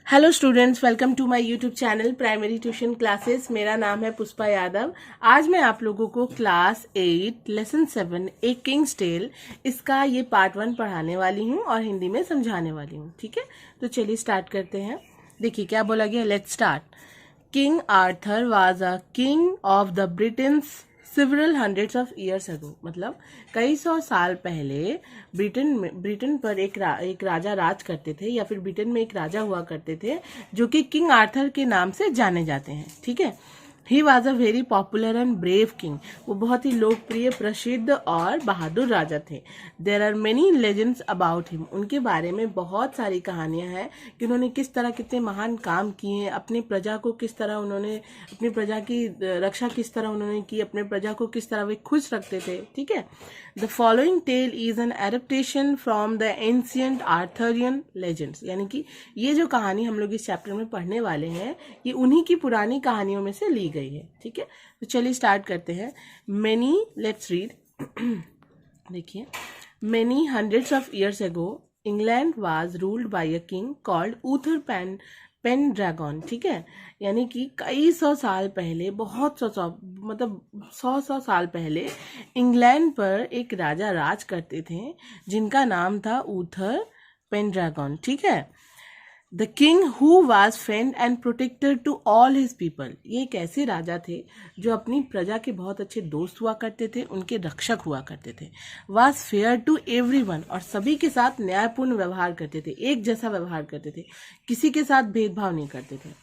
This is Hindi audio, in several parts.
Hello students, welcome to my YouTube channel primary tuition classes. मेरा नाम है पुष्पा यादव। आज मैं आप लोगों को क्लास 8 लेसन 7 ए किंग्स टेल इसका ये पार्ट 1 पढ़ाने वाली हूँ और हिंदी में समझाने वाली हूँ। ठीक है, तो चलिए स्टार्ट करते हैं। देखिए क्या बोला गया, let's start. King Arthur was a king of the Britain's several hundreds of years ago. मतलब कई सौ साल पहले ब्रिटेन पर एक राजा राज करते थे, या फिर ब्रिटेन में एक राजा हुआ करते थे जो कि किंग आर्थर के नाम से जाने जाते हैं। ठीक है, he was a very popular and brave king. वो बहुत ही लोकप्रिय, प्रसिद्ध और बहादुर राजा थे। There are many legends about him. उनके बारे में बहुत सारी कहानियां हैं कि उन्होंने किस तरह कितने महान काम किए हैं, अपनी प्रजा को किस तरह उन्होंने, अपनी प्रजा की रक्षा किस तरह उन्होंने की, अपने प्रजा को किस तरह वे खुश रखते थे। ठीक है, the following tale is an adaptation from the ancient Arthurian legends. यानी कि ये जो कहानी हम लोग इस चैप्टर में पढ़ने वाले हैं, ये उन्हीं की पुरानी कहानियों में से ली गई है। ठीक है, तो चलिए स्टार्ट करते हैं। Many, let's read. देखिए, many hundreds of years ago England was ruled by a king called Uther Pendragon. ठीक है, यानी कि कई सौ साल पहले, बहुत मतलब सौ साल पहले इंग्लैंड पर एक राजा राज करते थे जिनका नाम था ऊथर पेनड्रैगन। ठीक है, the king who was friend and protector to all his people. ये एक ऐसे राजा थे जो अपनी प्रजा के बहुत अच्छे दोस्त हुआ करते थे, उनके रक्षक हुआ करते थे। वाज फेयर टू एवरीवन, और सभी के साथ न्यायपूर्ण व्यवहार करते थे, एक जैसा व्यवहार करते थे, किसी के साथ भेदभाव नहीं करते थे।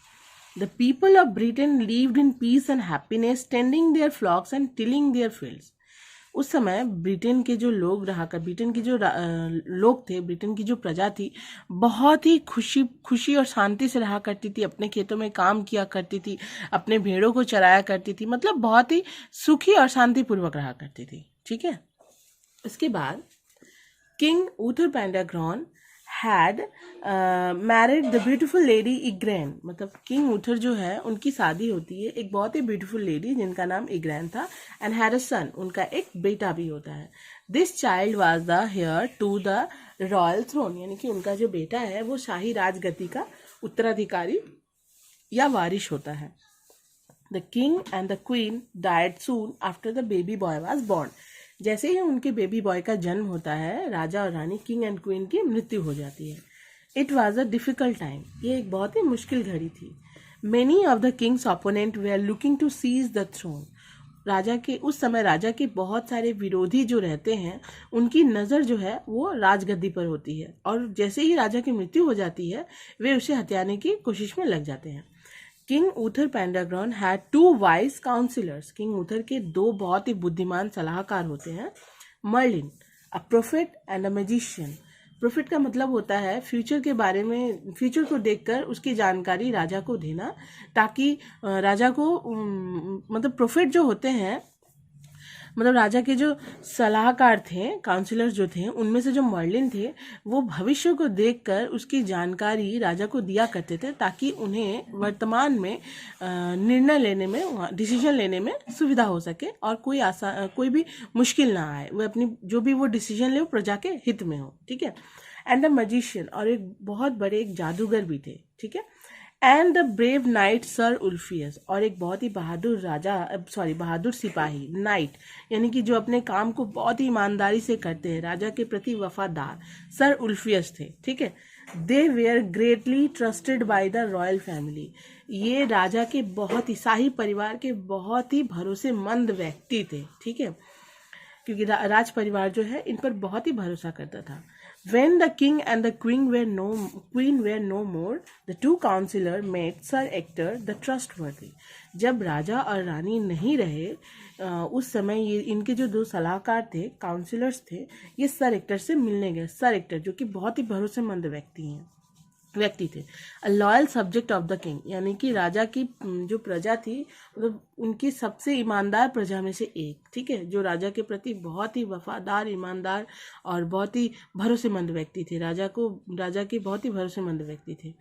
The people of Britain lived in peace and happiness, tending their flocks and tilling their fields. उस समय ब्रिटेन के जो लोग रहा कर, ब्रिटेन के जो लोग थे, ब्रिटेन की जो प्रजा थी, बहुत ही खुशी और शांति से रहा करती थी, अपने खेतों में काम किया करती थी, अपने भेड़ों को चराया करती थी, मतलब बहुत ही सुखी और शांतिपूर्वक रहा करती थी। ठीक है, उसके बाद King Uther Pendragon had married the beautiful lady Igraine. मतलब किंग ऊथर जो है, उनकी शादी होती है एक बहुत ही ब्यूटीफुल लेडी जिनका नाम इग्रैन था, एंड हैड अ सन, उनका एक बेटा भी होता है। This child was the heir to the royal throne. यानी कि उनका जो बेटा है वो शाही राजगद्दी का उत्तराधिकारी या वारिश होता है। The king and the queen died soon after the baby boy was born. जैसे ही उनके बेबी बॉय का जन्म होता है, राजा और रानी, किंग एंड क्वीन की मृत्यु हो जाती है। It was a difficult time. ये एक बहुत ही मुश्किल घड़ी थी। Many of the king's opponent were looking to seize the throne. राजा के उस समय राजा के बहुत सारे विरोधी जो रहते हैं, उनकी नज़र जो है वो राजगद्दी पर होती है, और जैसे ही राजा की मृत्यु हो जाती है वे उसे हत्याने की कोशिश में लग जाते हैं। King Uther Pendragon had two wise councillors. King Uther के दो बहुत ही बुद्धिमान सलाहकार होते हैं। Merlin, a prophet and a magician. Prophet का मतलब होता है फ्यूचर के बारे में, फ्यूचर को देखकर उसकी जानकारी राजा को देना, ताकि राजा को मतलब प्रोफेट जो होते हैं, मतलब राजा के जो सलाहकार थे, काउंसिलर जो थे, उनमें से जो मर्लिन थे, वो भविष्य को देखकर उसकी जानकारी राजा को दिया करते थे, ताकि उन्हें वर्तमान में निर्णय लेने में, डिसीजन लेने में सुविधा हो सके, और कोई भी मुश्किल ना आए, वो अपनी जो भी वो डिसीजन ले वो प्रजा के हित में हो। ठीक है, एंड द मजिशियन, और एक बहुत बड़े एक जादूगर भी थे। ठीक है, and the brave knight Sir Ulfius, और एक बहुत ही बहादुर बहादुर सिपाही, नाइट यानी कि जो अपने काम को बहुत ही ईमानदारी से करते हैं, राजा के प्रति वफादार, सर उल्फियस थे। ठीक है, they were greatly trusted by the royal family. ये राजा के बहुत ही, शाही परिवार के बहुत ही भरोसेमंद व्यक्ति थे। ठीक है, क्योंकि राज परिवार जो है इन पर बहुत ही भरोसा करता था। When the king and the queen were no more, the two counselor made Sir Ector the trustworthy. जब राजा और रानी नहीं रहे, उस समय ये इनके जो दो सलाहकार थे, काउंसिलर्स थे, ये सर एक्टर से मिलने गए। सर एक्टर जो कि बहुत ही भरोसेमंद व्यक्ति थे। अ loyal subject of the king, यानी कि राजा की जो प्रजा थी, मतलब उनकी सबसे ईमानदार प्रजा में से एक। ठीक है, जो राजा के प्रति बहुत ही वफादार, ईमानदार और बहुत ही भरोसेमंद व्यक्ति थे, राजा के बहुत ही भरोसेमंद व्यक्ति थे।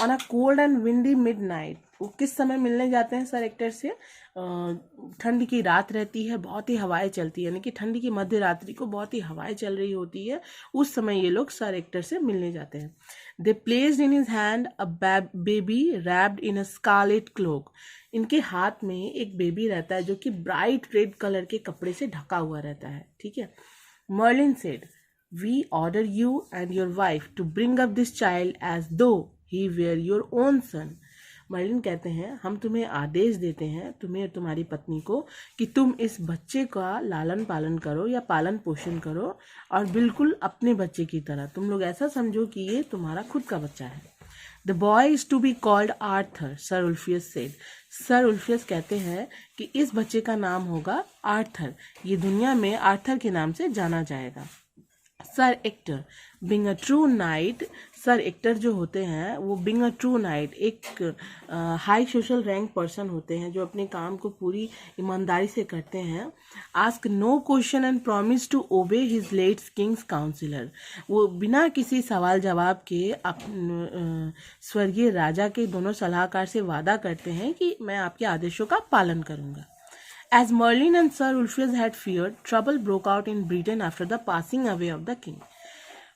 On a cold and windy midnight. वो किस समय मिलने जाते हैं सर एक्टर से? ठंड की रात रहती है, बहुत ही हवाएं चलती है, यानी कि ठंड की मध्य रात्रि को बहुत ही हवाएं चल रही होती है, उस समय ये लोग सर एक्टर से मिलने जाते हैं। They placed in his hand a baby wrapped in a scarlet cloak. इनके हाथ में एक बेबी रहता है जो कि ब्राइट रेड कलर के कपड़े से ढका हुआ रहता है, ठीक है। Merlin said, we order you and your wife to bring up this child as though he were your own son. Merlin कहते हैं, हम तुम्हें आदेश देते हैं, तुम्हें और तुम्हारी पत्नी को, कि तुम इस बच्चे का लालन पालन करो या पालन पोषण करो, और बिल्कुल अपने बच्चे की तरह तुम लोग ऐसा समझो कि ये तुम्हारा खुद का बच्चा है। The boy is to be called Arthur, Sir Ulfius said. Sir Ulfius कहते हैं कि इस बच्चे का नाम होगा आर्थर, ये दुनिया में आर्थर के नाम से जाना जाएगा। Sir actor, being a true night, sir actor जो होते हैं वो बिंग अ ट्रू नाइट एक हाई सोशल रैंक पर्सन होते हैं जो अपने काम को पूरी ईमानदारी से करते हैं। Ask no question and promise to obey his late king's counsellor, वो बिना किसी सवाल जवाब के स्वर्गीय राजा के दोनों सलाहकार से वादा करते हैं कि मैं आपके आदेशों का पालन करूंगा। As Merlin and Sir Ulfius had feared, trouble broke out in Britain after the passing away of the king.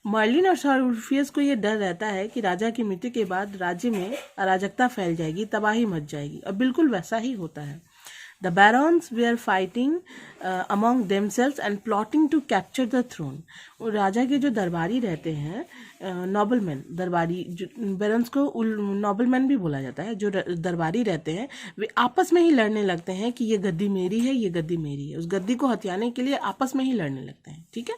Merlin और सर उल्फियस को ये डर रहता है कि राजा की मृत्यु के बाद राज्य में अराजकता फैल जाएगी, तबाही मच जाएगी, और बिल्कुल वैसा ही होता है। The barons were fighting among themselves and plotting to capture the throne. राजा के जो दरबारी रहते हैं, नॉबलमैन, दरबारी, जो बैरन्स को नॉबलमैन भी बोला जाता है, जो दरबारी रहते हैं, वे आपस में ही लड़ने लगते हैं कि ये गद्दी मेरी है, ये गद्दी मेरी है। उस गद्दी को हथियाने के लिए आपस में ही लड़ने लगते हैं, ठीक है।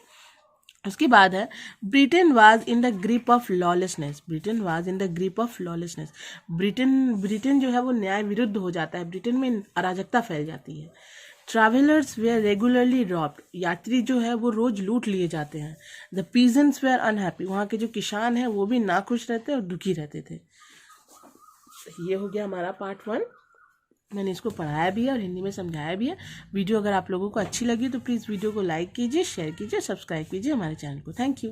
उसके बाद है Britain was in the grip of lawlessness. Britain was in the grip of lawlessness. Britain जो है वो न्याय विरुद्ध हो जाता है, ब्रिटेन में अराजकता फैल जाती है। ट्रैवलर्स वेयर रेगुलरली रॉब्ड, यात्री जो है वो रोज लूट लिए जाते हैं। द पीजेंट्स वेयर अनहैप्पी, वहाँ के जो किसान हैं वो भी नाखुश रहते और दुखी रहते थे। ये हो गया हमारा पार्ट 1। मैंने इसको पढ़ाया भी है और हिंदी में समझाया भी है। वीडियो अगर आप लोगों को अच्छी लगी तो प्लीज़ वीडियो को लाइक कीजिए, शेयर कीजिए, सब्सक्राइब कीजिए हमारे चैनल को। Thank you.